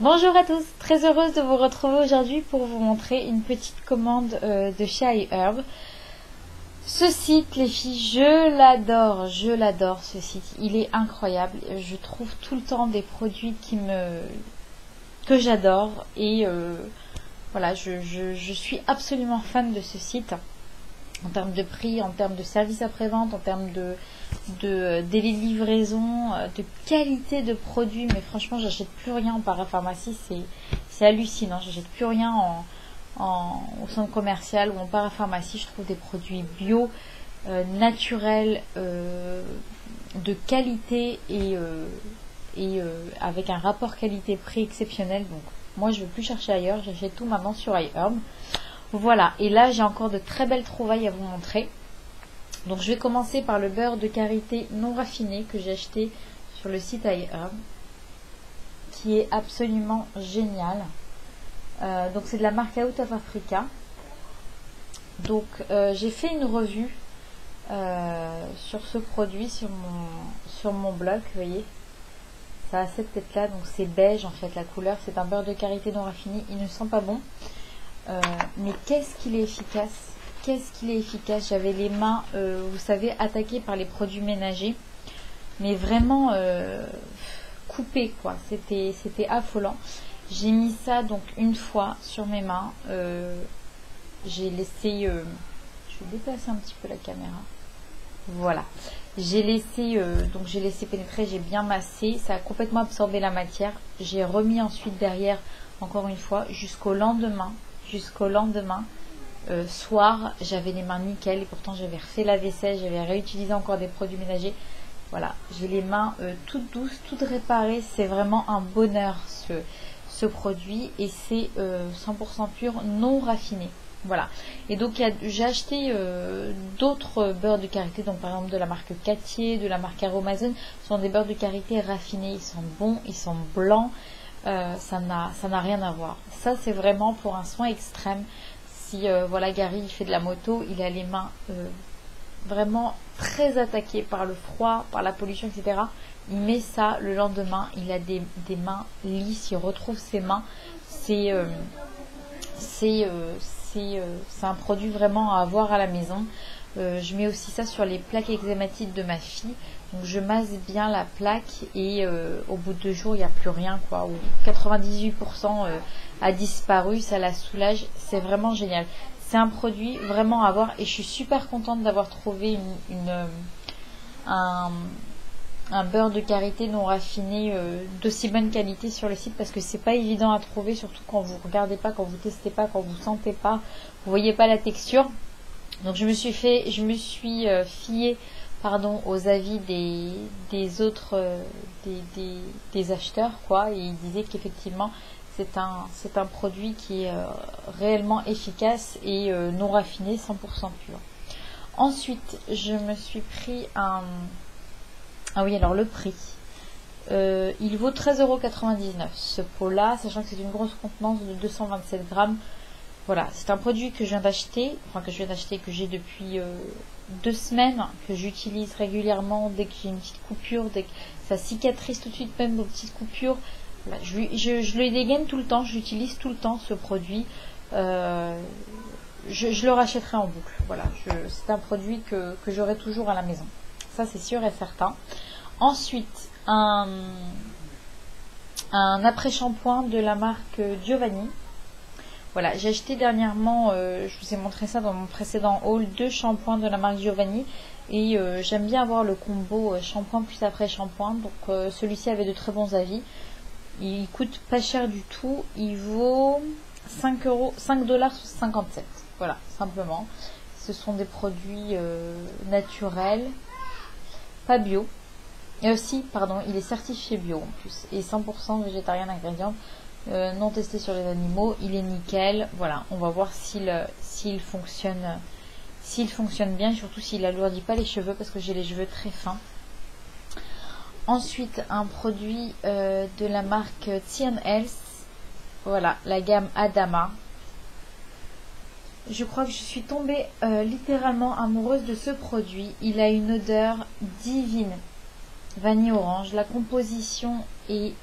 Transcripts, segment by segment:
Bonjour à tous, très heureuse de vous retrouver aujourd'hui pour vous montrer une petite commande de chez iHerb. Ce site, les filles, je l'adore ce site, il est incroyable. Je trouve tout le temps des produits que j'adore et voilà, je suis absolument fan de ce site. En termes de prix, en termes de service après-vente, en termes de délai de livraison, de qualité de produits. Mais franchement, j'achète plus rien en parapharmacie, c'est hallucinant. J'achète plus rien au centre commercial ou en parapharmacie. Je trouve des produits bio, naturels, de qualité et avec un rapport qualité-prix exceptionnel. Donc moi, je ne veux plus chercher ailleurs. J'achète tout maintenant sur iHerb. Voilà, et là j'ai encore de très belles trouvailles à vous montrer. Donc je vais commencer par le beurre de karité non raffiné que j'ai acheté sur le site iHerb, qui est absolument génial. Donc c'est de la marque Out of Africa. Donc j'ai fait une revue sur ce produit sur mon blog, vous voyez. Ça a cette tête là, donc c'est beige en fait la couleur. C'est un beurre de karité non raffiné, il ne sent pas bon. Mais qu'est-ce qu'il est efficace, j'avais les mains, vous savez, attaquées par les produits ménagers, mais vraiment coupées quoi, c'était affolant. J'ai mis ça donc une fois sur mes mains, j'ai laissé, je vais déplacer un petit peu la caméra, voilà, j'ai laissé pénétrer, j'ai bien massé, ça a complètement absorbé la matière. J'ai remis ensuite derrière, encore une fois, jusqu'au lendemain soir, j'avais les mains nickel et pourtant j'avais refait la vaisselle, j'avais réutilisé encore des produits ménagers. Voilà, j'ai les mains toutes douces, toutes réparées. C'est vraiment un bonheur ce produit et c'est 100% pur, non raffiné. Voilà, et donc j'ai acheté d'autres beurres de karité, donc par exemple de la marque Cattier, de la marque Aromazone. Ce sont des beurres de karité raffinés, ils sont bons, ils sont blancs. Ça n'a rien à voir. Ça c'est vraiment pour un soin extrême. Si voilà, Gary il fait de la moto, il a les mains vraiment très attaquées par le froid, par la pollution, etc. Il met ça le lendemain, il a des mains lisses, il retrouve ses mains. C'est un produit vraiment à avoir à la maison. Je mets aussi ça sur les plaques eczématiques de ma fille. Donc je masse bien la plaque et au bout de 2 jours il n'y a plus rien quoi. 98% a disparu, ça la soulage. C'est vraiment génial. C'est un produit vraiment à avoir et je suis super contente d'avoir trouvé un beurre de karité non raffiné d'aussi bonne qualité sur le site, parce que c'est pas évident à trouver, surtout quand vous regardez pas, quand vous testez pas, quand vous sentez pas, vous voyez pas la texture. Donc je me suis fiée aux avis des autres des acheteurs quoi, et ils disaient qu'effectivement c'est un produit qui est réellement efficace et non raffiné, 100% pur. Ensuite je me suis pris ah oui, alors le prix, il vaut 13,99 € ce pot là, sachant que c'est une grosse contenance de 227 grammes. Voilà, c'est un produit que je viens d'acheter, que j'ai depuis 2 semaines, que j'utilise régulièrement dès que j'ai une petite coupure, dès que ça cicatrise tout de suite même aux petites coupures. Voilà, je le dégaine tout le temps, j'utilise tout le temps ce produit. Je le rachèterai en boucle. Voilà, c'est un produit que j'aurai toujours à la maison. Ça c'est sûr et certain. Ensuite, un après-shampoing de la marque Giovanni. Voilà, j'ai acheté dernièrement, je vous ai montré ça dans mon précédent haul, 2 shampoings de la marque Giovanni. Et j'aime bien avoir le combo shampoing plus après shampoing. Donc celui-ci avait de très bons avis. Il coûte pas cher du tout. Il vaut 5,57 $. Voilà, simplement. Ce sont des produits naturels, pas bio. Et aussi, pardon, il est certifié bio en plus. Et 100% végétarien ingrédients. Non testé sur les animaux, il est nickel. Voilà, on va voir s'il fonctionne bien, et surtout s'il alourdit pas les cheveux, parce que j'ai les cheveux très fins. Ensuite, un produit de la marque T&Health, voilà, la gamme Adama. Je crois que je suis tombée littéralement amoureuse de ce produit. Il a une odeur divine, vanille orange. La composition est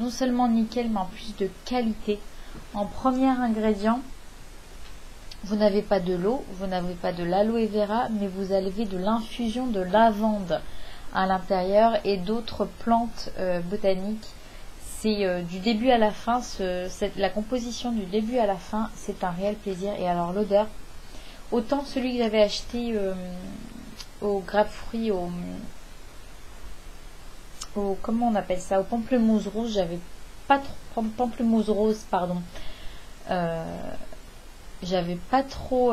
non seulement nickel, mais en plus de qualité. En premier ingrédient, vous n'avez pas de l'eau, vous n'avez pas de l'aloe vera, mais vous avez de l'infusion de lavande à l'intérieur et d'autres plantes botaniques. C'est du début à la fin, la composition du début à la fin, c'est un réel plaisir. Et alors l'odeur, autant celui que j'avais acheté au grapefruit, comment on appelle ça, au pamplemousse rose, j'avais pas trop, pamplemousse rose, pardon, j'avais pas trop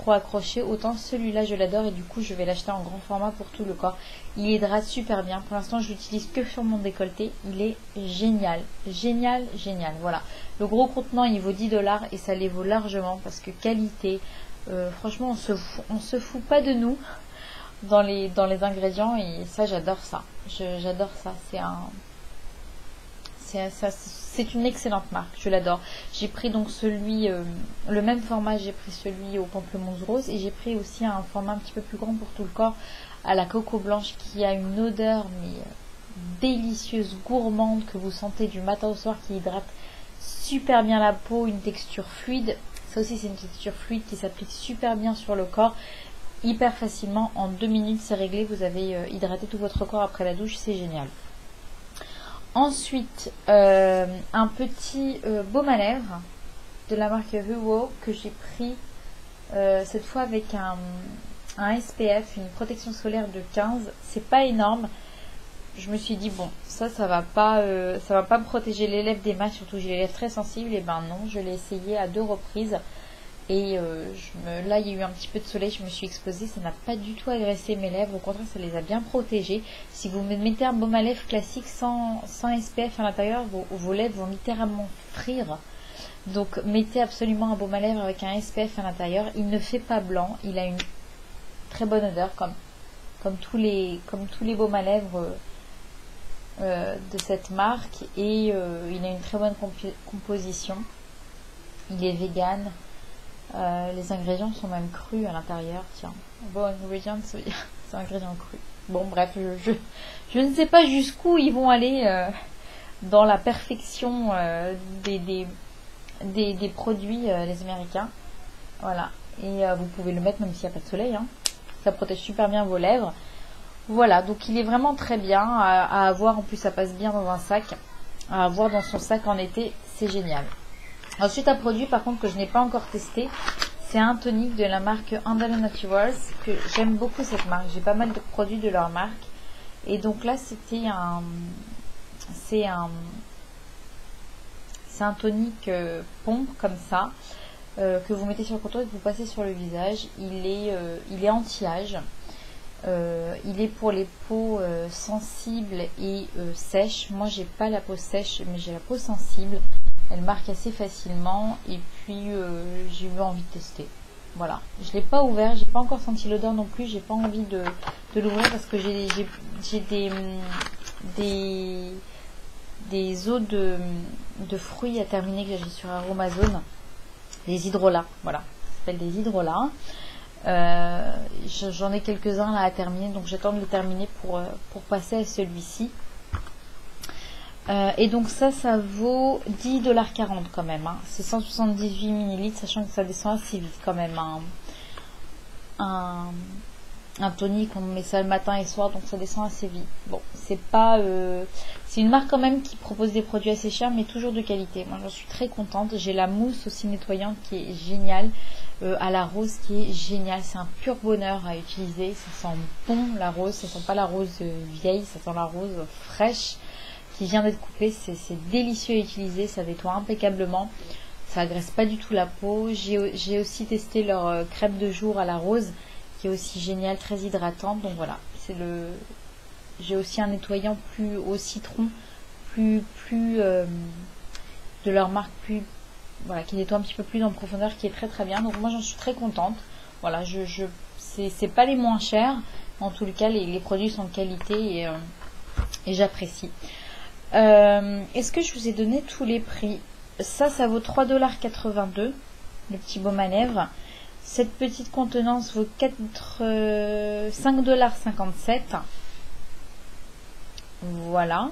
accroché. Autant celui-là je l'adore et du coup je vais l'acheter en grand format pour tout le corps. Il hydrate super bien. Pour l'instant je l'utilise que sur mon décolleté. Il est génial, génial, génial. Voilà, le gros contenant il vaut 10 $ et ça les vaut largement parce que qualité, franchement on se fout pas de nous dans les ingrédients et ça j'adore ça. J'adore ça. C'est une excellente marque, je l'adore. J'ai pris donc celui, le même format, j'ai pris celui au pamplemousse rose et j'ai pris aussi un format un petit peu plus grand pour tout le corps à la coco blanche qui a une odeur mais délicieuse, gourmande que vous sentez du matin au soir, qui hydrate super bien la peau, une texture fluide. Ça aussi c'est une texture fluide qui s'applique super bien sur le corps, hyper facilement. En 2 minutes c'est réglé, vous avez hydraté tout votre corps après la douche, c'est génial. Ensuite, un petit baume à lèvres de la marque Huo que j'ai pris cette fois avec un SPF, une protection solaire de 15. C'est pas énorme. Je me suis dit bon, ça va pas me protéger les lèvres des matchs, surtout j'ai les lèvres très sensibles. Et ben non, je l'ai essayé à 2 reprises. Et là, il y a eu un petit peu de soleil, je me suis exposée, ça n'a pas du tout agressé mes lèvres, au contraire, ça les a bien protégées. Si vous mettez un baume à lèvres classique sans SPF à l'intérieur, vos lèvres vont littéralement frire. Donc, mettez absolument un baume à lèvres avec un SPF à l'intérieur. Il ne fait pas blanc, il a une très bonne odeur, comme tous les baumes à lèvres de cette marque. Et il a une très bonne composition. Il est vegan. Les ingrédients sont même crus à l'intérieur. Tiens, bon ingrédient, c'est ingrédient cru. Bon bref, je ne sais pas jusqu'où ils vont aller dans la perfection des produits les Américains. Voilà, et vous pouvez le mettre même s'il n'y a pas de soleil, hein. Ça protège super bien vos lèvres. Voilà, donc il est vraiment très bien à avoir. En plus ça passe bien dans un sac, à avoir dans son sac en été, c'est génial. Ensuite, un produit par contre que je n'ai pas encore testé, c'est un tonique de la marque Andalo Naturals, que j'aime beaucoup cette marque. J'ai pas mal de produits de leur marque. Et donc là, c'est un tonique pompe comme ça, que vous mettez sur le contour et que vous passez sur le visage. Il est anti-âge. Il est pour les peaux sensibles et sèches. Moi, j'ai pas la peau sèche, mais j'ai la peau sensible. Elle marque assez facilement et puis j'ai eu envie de tester. Voilà, je l'ai pas ouvert, j'ai pas encore senti l'odeur non plus, j'ai pas envie de l'ouvrir parce que j'ai des eaux de fruits à terminer que j'ai sur Aromazone, des hydrolats, voilà, ça s'appelle des hydrolats. J'en ai quelques-uns là à terminer, donc j'attends de le terminer pour passer à celui-ci. Et donc ça vaut 10,40 $ quand même, hein. C'est 178 ml, sachant que ça descend assez vite quand même, un tonique, on met ça le matin et le soir, donc ça descend assez vite. Bon, c'est une marque quand même qui propose des produits assez chers, mais toujours de qualité. Moi j'en suis très contente. J'ai la mousse aussi nettoyante qui est géniale, à la rose qui est géniale. C'est un pur bonheur à utiliser, ça sent bon la rose, ça sent pas la rose vieille, ça sent la rose fraîche qui vient d'être coupée. C'est délicieux à utiliser, ça nettoie impeccablement, ça agresse pas du tout la peau. J'ai aussi testé leur crème de jour à la rose qui est aussi géniale, très hydratante. Donc voilà, j'ai aussi un nettoyant plus au citron, plus de leur marque, plus voilà, qui nettoie un petit peu plus en profondeur, qui est très très bien. Donc moi j'en suis très contente. Voilà, c'est pas les moins chers, en tout cas les produits sont de qualité et j'apprécie. Est-ce que je vous ai donné tous les prix? Ça vaut 3,82 $, le petit baume à lèvres. Cette petite contenance vaut 5,57 $. Voilà.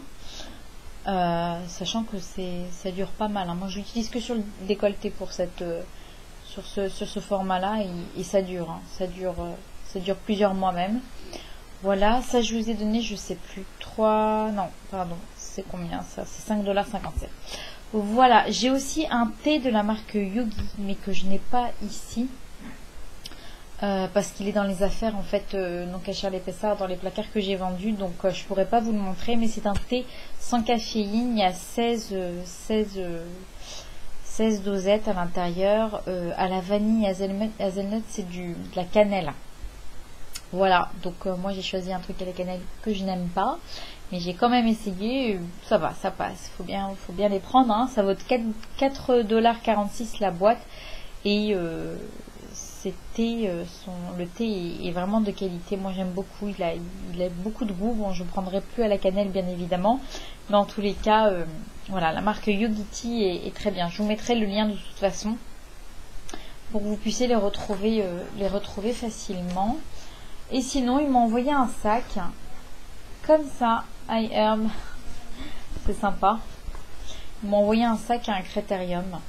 sachant que ça dure pas mal, hein. Moi je l'utilise que sur le décolleté pour sur ce format là, et ça dure, hein. Ça dure plusieurs mois même. Voilà, ça je vous ai donné, je sais plus, 3, non, pardon, c'est combien ça? C'est 5,57 $. Voilà, j'ai aussi un thé de la marque Yogi, mais que je n'ai pas ici. Parce qu'il est dans les affaires en fait, donc à Charles Pessard, dans les placards que j'ai vendus, donc je pourrais pas vous le montrer, mais c'est un thé sans caféine. Il y a 16 dosettes à l'intérieur, à la vanille, hazelnut, c'est de la cannelle. Voilà, donc moi j'ai choisi un truc à la cannelle que je n'aime pas, mais j'ai quand même essayé, ça va, ça passe, faut bien les prendre, hein. Ça vaut 4,46 $ la boîte, et le thé est vraiment de qualité. Moi j'aime beaucoup, il a beaucoup de goût. Bon, je ne prendrai plus à la cannelle bien évidemment, mais en tous les cas, voilà, la marque Yogi Tea est très bien. Je vous mettrai le lien de toute façon pour que vous puissiez les retrouver facilement. Et sinon, ils m'ont envoyé un sac comme ça, iHerb, c'est sympa. Ils m'ont envoyé un sac à un critérium.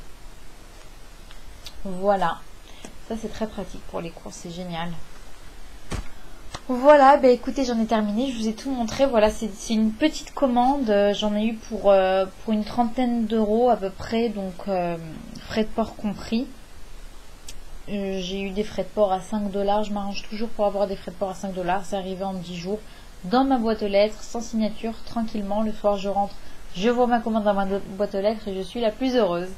Voilà. Ça c'est très pratique pour les courses, c'est génial. Voilà, bah écoutez, j'en ai terminé, je vous ai tout montré. Voilà, c'est une petite commande, j'en ai eu pour une trentaine d'euros à peu près, donc frais de port compris. J'ai eu des frais de port à 5 $, je m'arrange toujours pour avoir des frais de port à 5 $, c'est arrivé en 10 jours, dans ma boîte aux lettres, sans signature, tranquillement. Le soir je rentre, je vois ma commande dans ma boîte aux lettres et je suis la plus heureuse.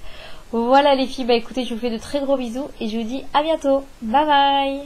Voilà les filles, bah écoutez, je vous fais de très gros bisous et je vous dis à bientôt. Bye bye.